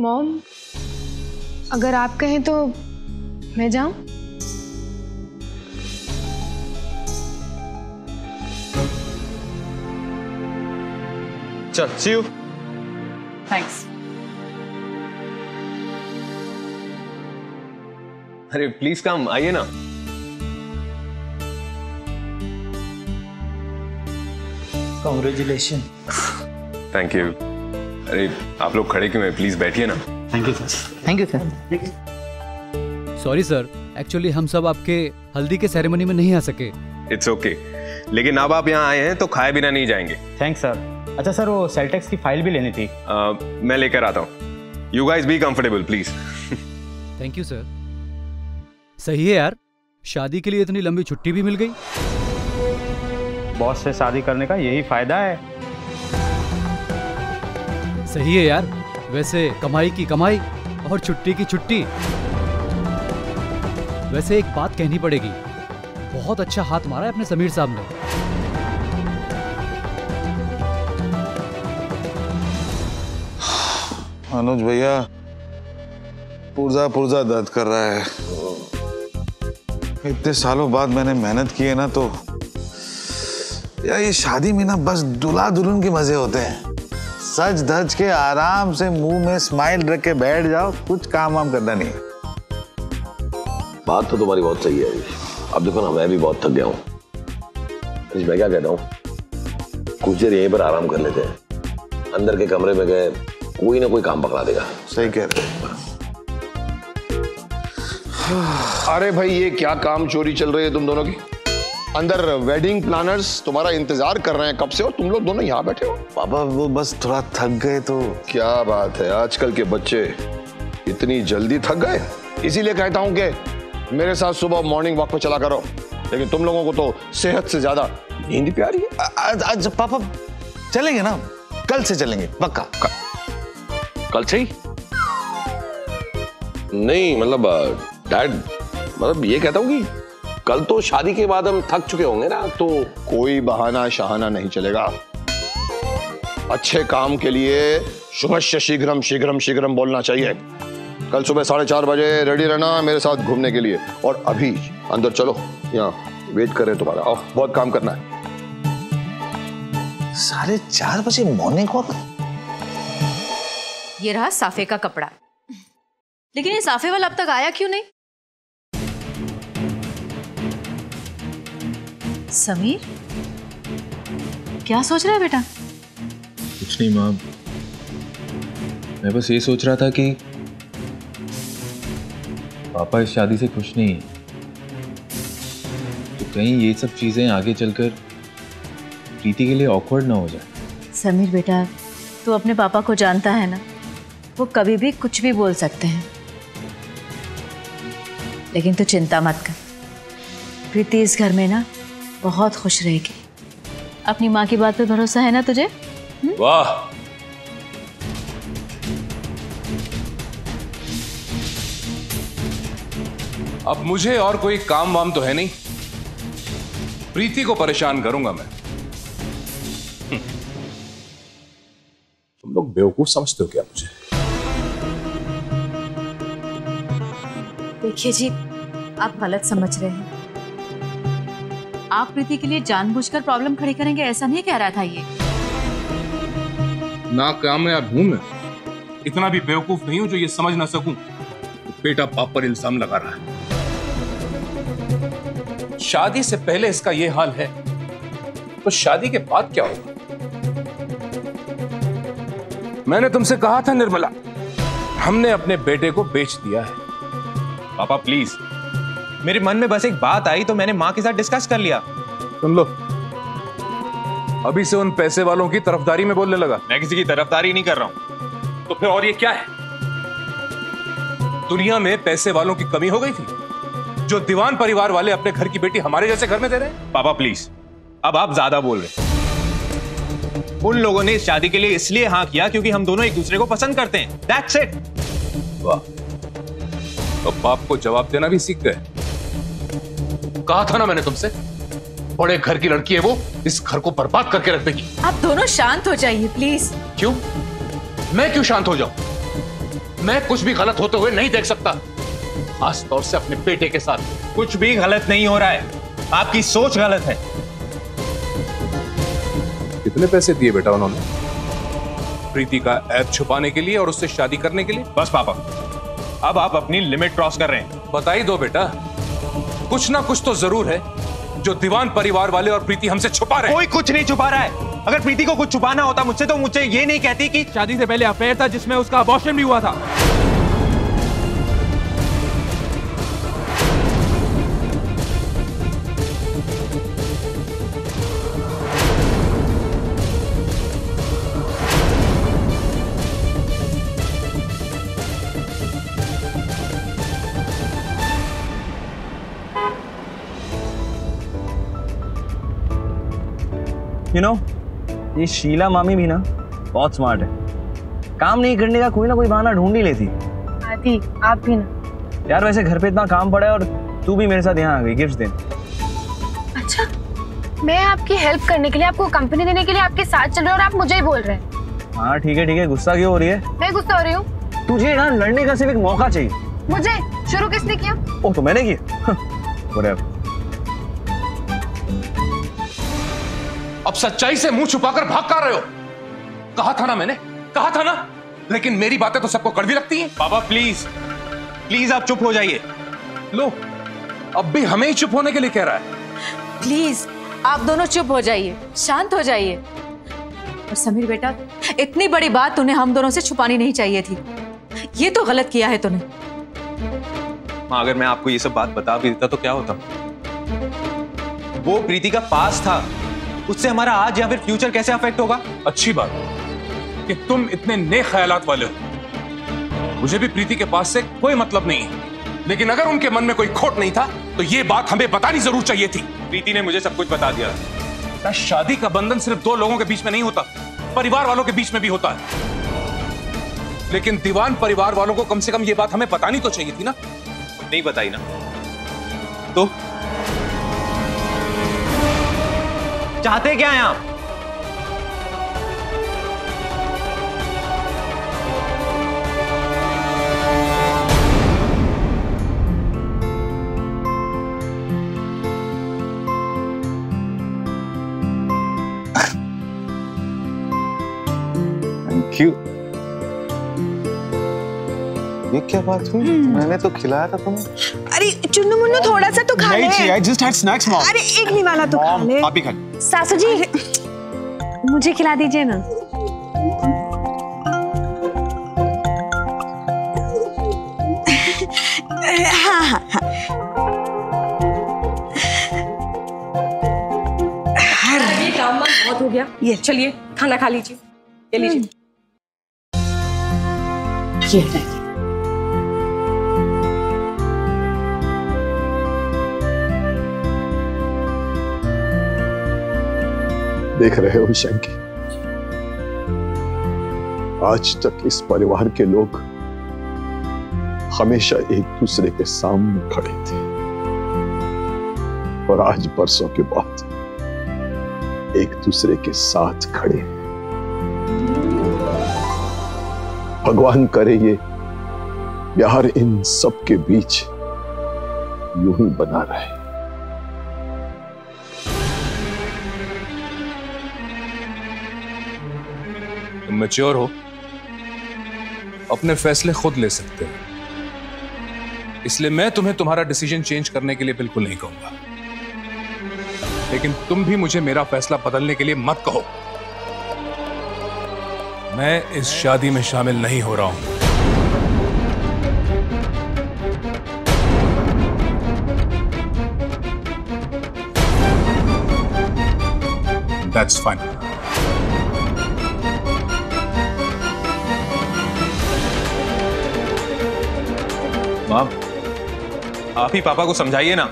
Mom, अगर आप कहें तो मैं जाऊं? चल, सी यू। थैंक्स। अरे प्लीज कम, आइए ना। कांग्रेचुलेशन। Thank you. अरे आप लोग खड़े क्यों हैं? प्लीज बैठिए ना। Thank you sir. Thank you sir. Sorry sir, actually हम सब आपके हल्दी के सेरेमनी में नहीं आ सके। इट्स ओके, लेकिन अब आप यहाँ आए हैं तो खाए बिना नहीं जाएंगे। Thanks sir. अच्छा सर, वो सेल टैक्स की फाइल भी लेनी थी। मैं लेकर आता हूँ। You guys be comfortable please. Thank you sir. सही है यार, शादी के लिए इतनी लंबी छुट्टी भी मिल गई। बॉस से शादी करने का यही फायदा है। सही है यार, वैसे कमाई की कमाई और छुट्टी की छुट्टी। वैसे एक बात कहनी पड़ेगी, बहुत अच्छा हाथ मारा है अपने समीर साहब ने। अनुज भैया, पुर्जा पुर्जा दर्द कर रहा है। इतने सालों बाद मैंने मेहनत की है ना, तो यार ये शादी में ना बस दुल्हा दुल्हन के मजे होते हैं। सज धज के आराम से मुंह में स्माइल रख के बैठ जाओ, कुछ काम वाम करना नहीं है। बात तो तुम्हारी बहुत सही है। अब देखो ना, मैं भी बहुत थक गया हूँ। मैं क्या कहता हूँ, कुछ देर यहीं पर आराम कर लेते हैं। अंदर के कमरे में गए, कोई ना कोई काम पकड़ा देगा। सही कह रहे हैं। अरे भाई, ये क्या काम चोरी चल रही है तुम दोनों की? अंदर वेडिंग प्लानर्स तुम्हारा इंतजार कर रहे हैं कब से, और तुम लोग दोनों यहाँ बैठे हो। पापा वो बस थोड़ा थक गए तो। क्या बात है, आजकल के बच्चे इतनी जल्दी थक गए? इसीलिए कहता हूँ कि मेरे साथ सुबह मॉर्निंग वॉक पे चला करो, लेकिन तुम लोगों को तो सेहत से ज्यादा नींद प्यारी है। आज पापा चलेंगे ना, कल से चलेंगे पक्का। कल से ही? नहीं मतलब डैड, मतलब ये कहता हूँ कि कल तो शादी के बाद हम थक चुके होंगे ना, तो कोई बहाना शहाना नहीं चलेगा। अच्छे काम के लिए शुभस्य शीघ्रम शीघ्रम शीघ्रम बोलना चाहिए। कल सुबह 4:30 बजे रेडी रहना मेरे साथ घूमने के लिए, और अभी अंदर चलो, यहाँ वेट कर रहे तुम्हारा। और बहुत काम करना है। 4:30 बजे मॉर्निंग वॉक? ये रहा साफे का कपड़ा, लेकिन ये साफे वाला अब तक आया क्यों नहीं? समीर, क्या सोच रहा है बेटा? कुछ नहीं माँ, मैं बस ये सोच रहा था कि पापा इस शादी से खुश नहीं है, तो कहीं ये सब चीजें आगे चलकर प्रीति के लिए ऑकवर्ड ना हो जाए। समीर बेटा, तू अपने पापा को जानता है ना, वो कभी भी कुछ भी बोल सकते हैं। लेकिन तू चिंता मत कर, प्रीति इस घर में ना बहुत खुश रहेगी। अपनी माँ की बात पे भरोसा है ना तुझे? वाह, अब मुझे और कोई काम वाम तो है नहीं, प्रीति को परेशान करूंगा मैं। तुम लोग बेवकूफ समझते हो क्या मुझे? देखिए जी, आप गलत समझ रहे हैं। आप प्रीति के लिए जानबूझकर प्रॉब्लम खड़ी करेंगे ऐसा नहीं कह रहा था ये। नाकामयाब हूं मैं, इतना भी बेवकूफ नहीं हूं जो ये समझ ना सकूं तो बेटा बाप पर इल्जाम लगा रहा है। शादी से पहले इसका ये हाल है, तो शादी के बाद क्या होगा? मैंने तुमसे कहा था निर्मला, हमने अपने बेटे को बेच दिया है। पापा प्लीज, मेरे मन में बस एक बात आई तो मैंने माँ के साथ डिस्कस कर लिया। सुन लो, अभी से उन पैसे वालों की तरफदारी में बोलने लगा। मैं किसी की तरफदारी नहीं कर रहा हूं। तो फिर और ये क्या है? दुनिया में पैसे वालों की कमी हो गई थी जो दीवान परिवार वाले अपने घर की बेटी हमारे जैसे घर में दे रहे हैं? पापा प्लीज, अब आप ज्यादा बोल रहे हैं। उन लोगों ने इस शादी के लिए इसलिए हाँ किया क्योंकि हम दोनों एक दूसरे को पसंद करते हैं। That's it। वाह, तो बाप को जवाब देना भी सीख गए। कहा था ना मैंने तुमसे, बड़े घर की लड़की है वो, इस घर को बर्बाद करके रख देगी। आप दोनों शांत हो जाइए प्लीज। क्यों? मैं क्यों शांत हो जाऊं? मैं कुछ भी गलत होते हुए नहीं देख सकता, खास तौर से अपने बेटे के साथ। कुछ भी गलत नहीं हो रहा है, आपकी सोच गलत है। कितने पैसे दिए बेटा उन्होंने प्रीति का ऐप छुपाने के लिए और उससे शादी करने के लिए? बस पापा, अब आप अपनी लिमिट क्रॉस कर रहे हैं। बता ही दो बेटा, कुछ ना कुछ तो जरूर है जो दीवान परिवार वाले और प्रीति हमसे छुपा रहे हैं। कोई कुछ नहीं छुपा रहा है। अगर प्रीति को कुछ छुपाना होता मुझसे तो मुझे ये नहीं कहती कि शादी से पहले अफेयर था जिसमें उसका अबॉर्शन भी हुआ था। You know, ये शीला मामी भी ना बहुत स्मार्ट है। काम नहीं करने का कोई ना कोई बहाना ढूंढ ही लेती। आदि, आप भी ना। यार वैसे घर पे इतना काम पड़ा है और तू भी मेरे साथ यहाँ आ गई गिफ्ट देने। अच्छा, मैं आपकी हेल्प करने के लिए, आपको कंपनी देने के लिए आपके साथ चल रही हूँ और आप मुझे ही बोल रहे हैं। हाँ ठीक है, गुस्सा क्यों हो रही है? मैं गुस्सा हो रही हूँ? तुझे ना लड़ने का सिर्फ एक मौका चाहिए। मुझे शुरू किसने किया? ओह तो मैंने किया। अब सच्चाई से मुंह छुपाकर भाग कर रहे हो? कहा था ना मैंने, कहा था ना, लेकिन मेरी बातें तो सबको कड़वी लगती हैं। पापा प्लीज प्लीज आप चुप हो जाइए। लो, अब भी हमें ही चुप होने के लिए कह रहा है। प्लीज आप दोनों चुप हो जाइए, शांत हो जाइए। और समीर बेटा, इतनी बड़ी बात तूने हम दोनों से छुपानी नहीं चाहिए थी। ये तो गलत किया है तूने। माँ, अगर मैं आपको ये सब बात बता भी देता तो क्या होता? वो प्रीति का पास था, उससे हमारा आज या फिर फ्यूचर कैसे अफेक्ट होगा? अच्छी बात कि तुम इतने नेक ख्यालात वाले हो। मुझे भी प्रीति के पास से कोई मतलब नहीं है, लेकिन अगर उनके मन में कोई खोट नहीं था तो ये बात हमें बतानी जरूर चाहिए थी। प्रीति ने मुझे सब कुछ बता दिया। शादी का बंधन सिर्फ दो लोगों के बीच में नहीं होता, परिवार वालों के बीच में भी होता है। लेकिन दीवान परिवार वालों को कम से कम ये बात हमें बतानी तो चाहिए थी ना। नहीं बताई ना, तो चाहते क्या हैं आप? Thank you. ये क्या बात हुई? मैंने तो खिलाया था तुम्हें। अरे चुन्नू मुन्नू थोड़ा सा तो खा ले। नहीं, I just had snacks, mom. अरे एक निवाला तो खा ले। आप भी खा ले। सासू जी, मुझे खिला दीजिए ना। हाँ हाँ हाँ। ये काम बहुत हो गया, ये चलिए खाना खा लीजिए। ये लीजिए। ये देख रहे हो शंकी, आज तक इस परिवार के लोग हमेशा एक दूसरे के सामने खड़े थे और आज बरसों के बाद एक दूसरे के साथ खड़े हैं। भगवान करे ये प्यार इन सब के बीच यूं ही बना रहे। तुम मैच्योर हो, अपने फैसले खुद ले सकते हो, इसलिए मैं तुम्हें तुम्हारा डिसीजन चेंज करने के लिए बिल्कुल नहीं कहूंगा। लेकिन तुम भी मुझे मेरा फैसला बदलने के लिए मत कहो। मैं इस शादी में शामिल नहीं हो रहा हूं। That's fine. माँ, आप ही पापा को समझाइए ना।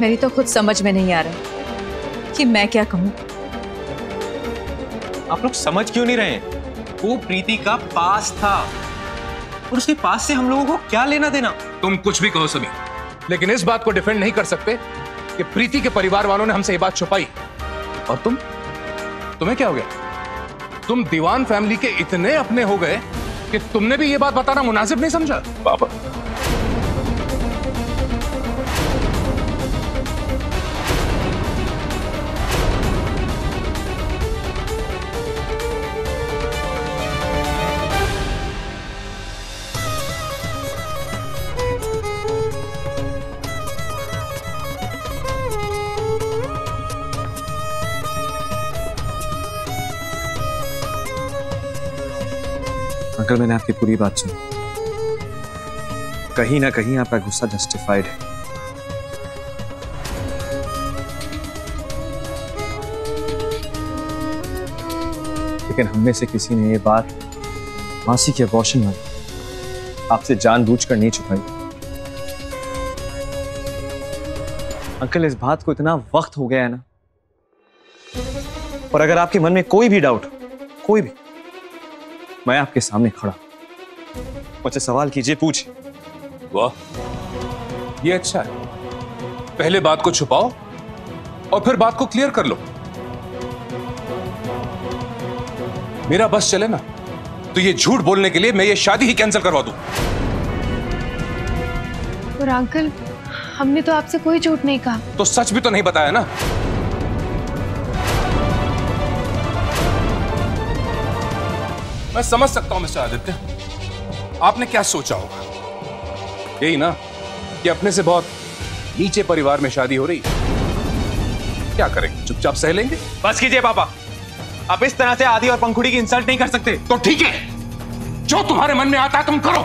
मेरी तो खुद समझ में नहीं आ रहा कि मैं क्या कहूं। आप लोग समझ क्यों नहीं रहे? वो प्रीति का पास था और उसके पास से हम लोगों को क्या लेना देना? तुम कुछ भी कहो समीर, लेकिन इस बात को डिफेंड नहीं कर सकते कि प्रीति के परिवार वालों ने हमसे ये बात छुपाई। और तुम्हें क्या हो गया? तुम दीवान फैमिली के इतने अपने हो गए कि तुमने भी ये बात बताना मुनासिब नहीं समझा? पापा अंकल, मैंने आपकी पूरी बात सुनी। कहीं ना कहीं आपका गुस्सा जस्टिफाइड है। लेकिन हम में से किसी ने ये बात मासी के अबॉर्शन में आपसे जानबूझकर नहीं छुपाई। अंकल, इस बात को इतना वक्त हो गया है ना, और अगर आपके मन में कोई भी डाउट, कोई भी, मैं आपके सामने खड़ा, मुझसे सवाल कीजिए, पूछिए। वाह, ये अच्छा है। पहले बात को छुपाओ और फिर बात को क्लियर कर लो। मेरा बस चले ना तो ये झूठ बोलने के लिए मैं ये शादी ही कैंसिल करवा दूं। और अंकल, हमने तो आपसे कोई झूठ नहीं कहा। तो सच भी तो नहीं बताया ना। मैं समझ सकता हूं मिस्टर आदित्य, आपने क्या सोचा होगा। यही ना कि अपने से बहुत नीचे परिवार में शादी हो रही है, क्या करेंगे, चुपचाप सह लेंगे। बस कीजिए पापा, आप इस तरह से आदि और पंखुड़ी की इंसल्ट नहीं कर सकते। तो ठीक है, जो तुम्हारे मन में आता है तुम करो,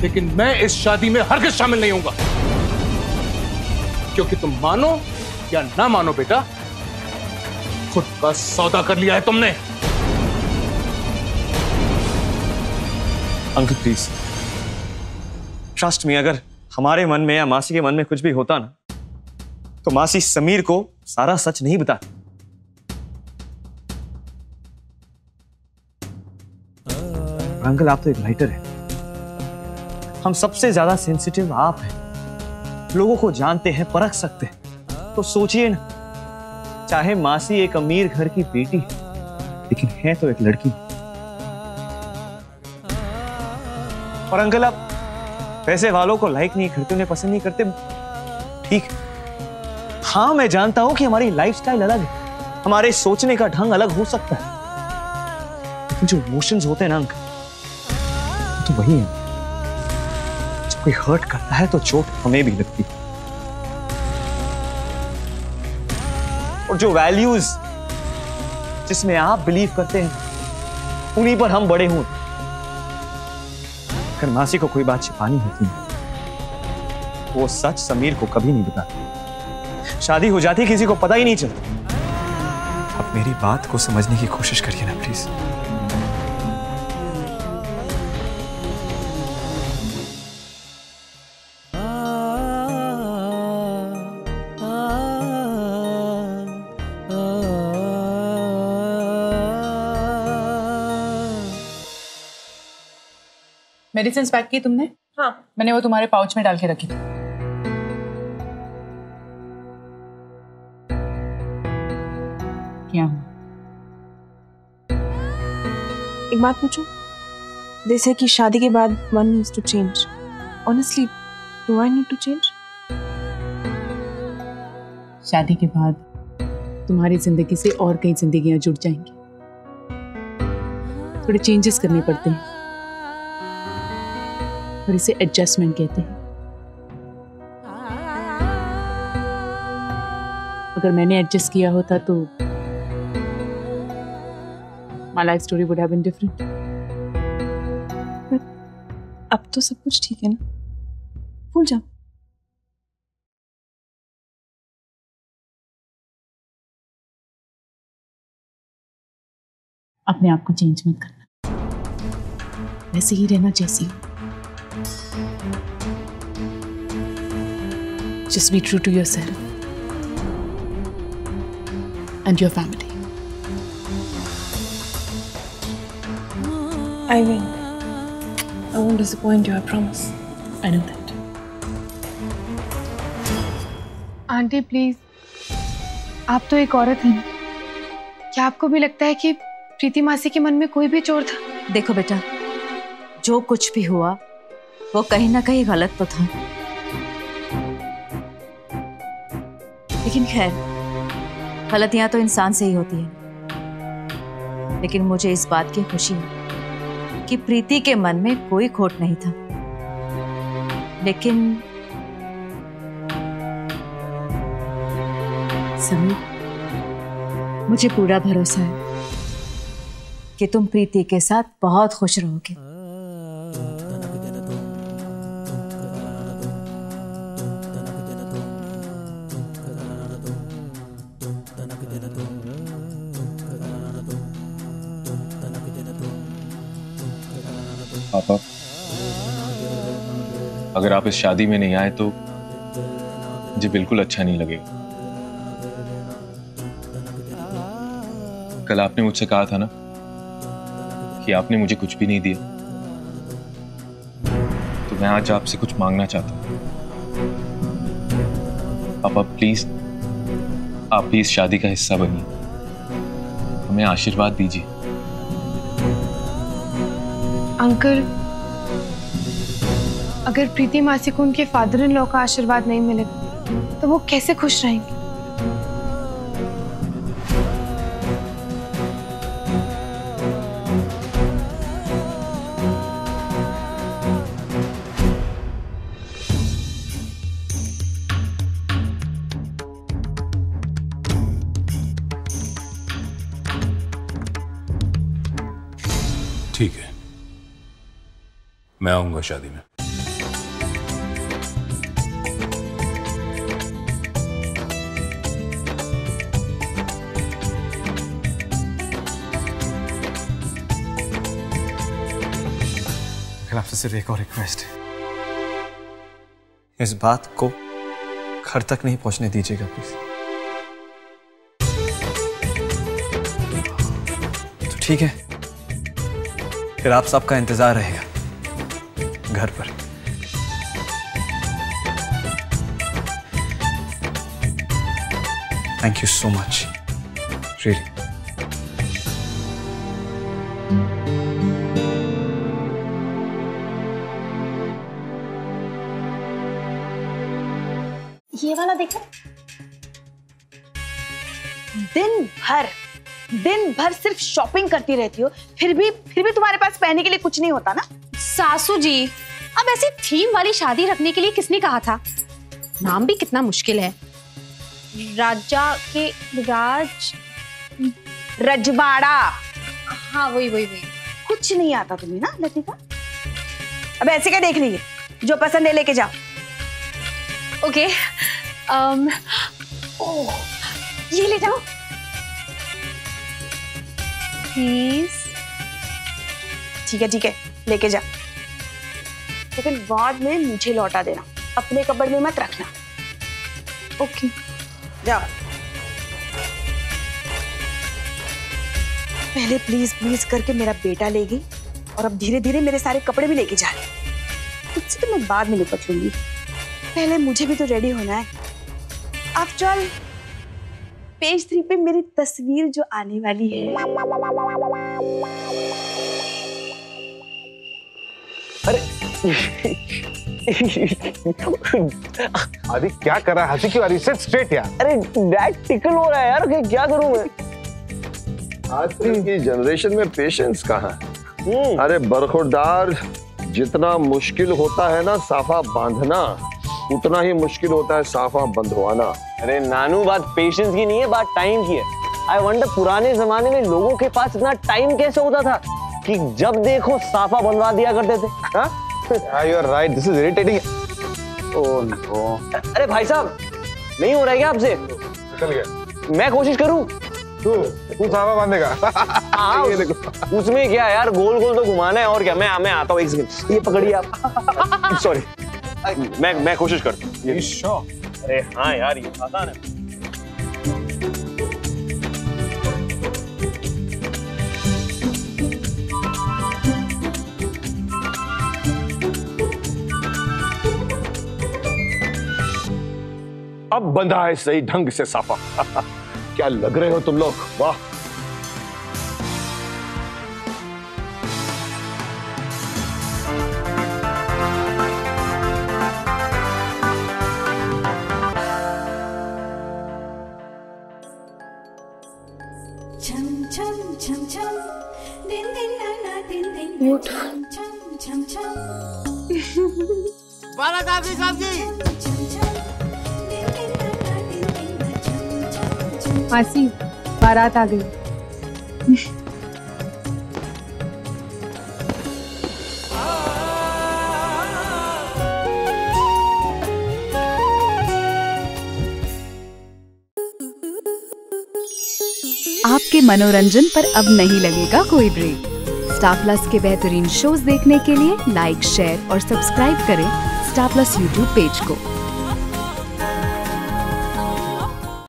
लेकिन मैं इस शादी में हरगिज़ शामिल नहीं होऊंगा। क्योंकि तुम मानो या ना मानो बेटा, खुद का सौदा कर लिया है तुमने। अंकल प्लीज ट्रस्ट मी, अगर हमारे मन में या मासी के मन में कुछ भी होता ना, तो मासी समीर को सारा सच नहीं बताती। अंकल, आप तो एक राइटर हैं, हम सबसे ज्यादा सेंसिटिव आप हैं, लोगों को जानते हैं, परख सकते हैं। तो सोचिए ना, चाहे मासी एक अमीर घर की बेटी है, लेकिन है तो एक लड़की। और अंकल, आप पैसे वालों को लाइक नहीं करते, उन्हें पसंद नहीं करते, ठीक है। हाँ, मैं जानता हूं कि हमारी लाइफस्टाइल अलग है, हमारे सोचने का ढंग अलग हो सकता है, लेकिन जो इमोशंस होते हैं ना अंकल, तो वही है। जब कोई हर्ट करता है तो चोट हमें भी लगती है। और जो वैल्यूज जिसमें आप बिलीव करते हैं, उन्हीं पर हम बड़े हों। अगर मासी को कोई बात छिपानी होती है, वो सच समीर को कभी नहीं बताती। शादी हो जाती, किसी को पता ही नहीं चलता। आप मेरी बात को समझने की कोशिश करिए ना प्लीज। मेडिसिन पैक की तुमने? हाँ, मैंने वो तुम्हारे पाउच में डाल के रखी थी। क्या? एक बात पूछूं? जैसे कि शादी के बाद one needs to change. Honestly, do I need to change? शादी के बाद तुम्हारी जिंदगी से और कई जिंदगियां जुड़ जाएंगी, थोड़े चेंजेस करने पड़ते हैं, और इसे एडजस्टमेंट कहते हैं। अगर मैंने एडजस्ट किया होता तो my life story would have been different. अब तो सब कुछ ठीक है ना, भूल जाओ। अपने आप को चेंज मत करना, वैसे ही रहना जैसी हो। Just be true to yourself and your family. I will. I won't disappoint you, I promise. I know that. Aunty please, आप तो एक औरत हैं। क्या आपको भी लगता है कि प्रीति मासी के मन में कोई भी चोर था? देखो बेटा, जो कुछ भी हुआ वो कहीं ना कहीं गलत तो था, लेकिन खैर गलतियां तो इंसान से ही होती है। लेकिन मुझे इस बात की खुशी है कि प्रीति के मन में कोई खोट नहीं था। लेकिन समीर, मुझे पूरा भरोसा है कि तुम प्रीति के साथ बहुत खुश रहोगे। पापा, अगर आप इस शादी में नहीं आए तो मुझे बिल्कुल अच्छा नहीं लगेगा। कल आपने मुझसे कहा था ना कि आपने मुझे कुछ भी नहीं दिया, तो मैं आज आपसे कुछ मांगना चाहता हूँ। पापा प्लीज, आप भी इस शादी का हिस्सा बनिए, हमें आशीर्वाद दीजिए। अंकल, अगर प्रीति मासी को उनके फादर इन लॉ का आशीर्वाद नहीं मिलेगा तो वो कैसे खुश रहेंगे? ठीक है, मैं आऊंगा शादी में। आपसे सिर्फ एक और रिक्वेस्ट है, इस बात को घर तक नहीं पहुंचने दीजिएगा प्लीज। तो ठीक है, फिर आप सबका इंतजार रहेगा घर पर। Thank you so much, really. ये वाला देखो, दिन भर सिर्फ शॉपिंग करती रहती हो, फिर भी तुम्हारे पास पहनने के लिए कुछ नहीं होता ना। सासू जी, अब ऐसी थीम वाली शादी रखने के लिए किसने कहा था? नाम भी कितना मुश्किल है। रजवाड़ा। हाँ वही। कुछ नहीं आता तुम्हें ना लतिका। अब ऐसे क्या देख रही है, जो पसंद है लेके जाओ। ओके, ये ले जाओ प्लीज। ठीक है, लेके जा, लेकिन बाद में मुझे लौटा देना, अपने कपबोर्ड में मत रखना। ओके, जाओ। पहले प्लीज करके मेरा बेटा ले गई, और अब धीरे धीरे मेरे सारे कपड़े भी लेके जा रही। तुझसे तो मैं बाद में निपट लूंगी, पहले मुझे भी तो रेडी होना है। आफ्टर ऑल पेज 3 पे मेरी तस्वीर जो आने वाली है। अरे आदि क्या कर रहा है? हंसी क्यों आ रही है? सिट स्ट्रेट यार। अरे डैड टिकल हो रहा है यार, क्या करूं मैं? आजकल की जनरेशन में पेशेंस कहाँ है? अरे बरखुरदार, जितना मुश्किल होता है ना साफा बांधना, उतना ही मुश्किल होता है साफा बंधवाना। अरे नानू, बात पेशेंस की नहीं है, बात टाइम की है। आई वंडर पुराने जमाने में लोगों के पास इतना टाइम कैसे होता था कि जब देखो साफा बनवा दिया करते थे। हाँ, you are right, this is irritating. Oh no. अरे भाई साहब, नहीं हो रहा है क्या आपसे? चल गया। मैं कोशिश करूं? तू साफा बांधेगा? हाँ, उसमें क्या यार, गोल गोल तो घुमाना है, और क्या। मैं आता हूँ, एक सेकंड, ये पकड़िए आप। सॉरी, मैं कोशिश करता हूँ। अरे हाँ यार, ये आसान है। अब बंधा है सही ढंग से साफा। क्या लग रहे हो तुम लोग, वाह। बारात आ गई साहब जी। मासी, बारात आ गई। आपके मनोरंजन पर अब नहीं लगेगा कोई ब्रेक। स्टार प्लस के बेहतरीन शोज देखने के लिए लाइक, शेयर और सब्सक्राइब करें स्टार प्लस यूट्यूब पेज को।